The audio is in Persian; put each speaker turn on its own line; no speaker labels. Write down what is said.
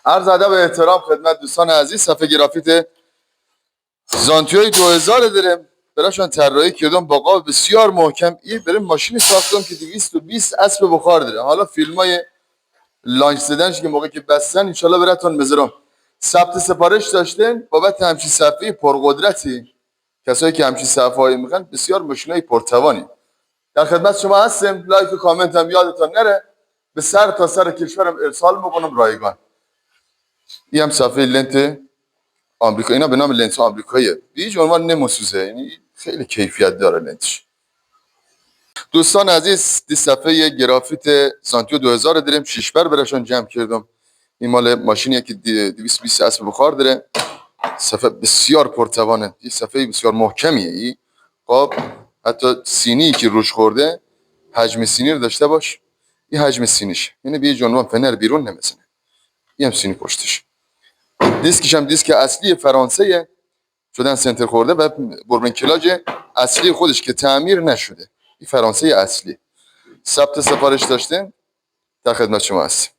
عرض ادب و احترام خدمت دوستان عزیز. صفحه گرافیت زانتیوی 2000 داریم، براشون طراحی کردم با قاب بسیار محکم. این بریم ماشینی ساختم که 220 اسب بخار داره. حالا فیلمای لانچ زدنش که موقعی که بستن ان شاء الله براتون بذارم. ثبت سفارش داشتین بابت همچین صفحه پرقدرتی. کسایی که همچین صفحه‌ای میخوان بسیار ماشینای پرتوانی در خدمت شما هستیم. لایک و کامنت هم یادتون نره. به سر تا سر کشورم ارسال میکنم رایگان. این هم صفحه لنت آمریکا، اینا به نام لنز آمریکاییه. به هیچ عنوان نمیسوزه، یعنی خیلی کیفیت داره لنزش. دوستان عزیز، دی صفحه گرافیت سانتیو 2000 داریم، 6 بر براشون جمع کردم. این مال ماشینیه که 220 اسب بخار داره. صفحه بسیار پرتوانه، این صفحه بسیار محکمیه. این خب حتی سینی که روش خورده حجم سینی رو داشته باش. این حجم سینیش، یعنی به هیچ عنوان فنر بیرون نمیزنه. این هم سینی پشتش. دیسکش هم دیسک اصلی فرانسه شدن سنتر خورده و بوربن کلاج اصلی خودش که تعمیر نشده. این فرانسه اصلی. ثبت سفارش داشتین در خدمت شما هست.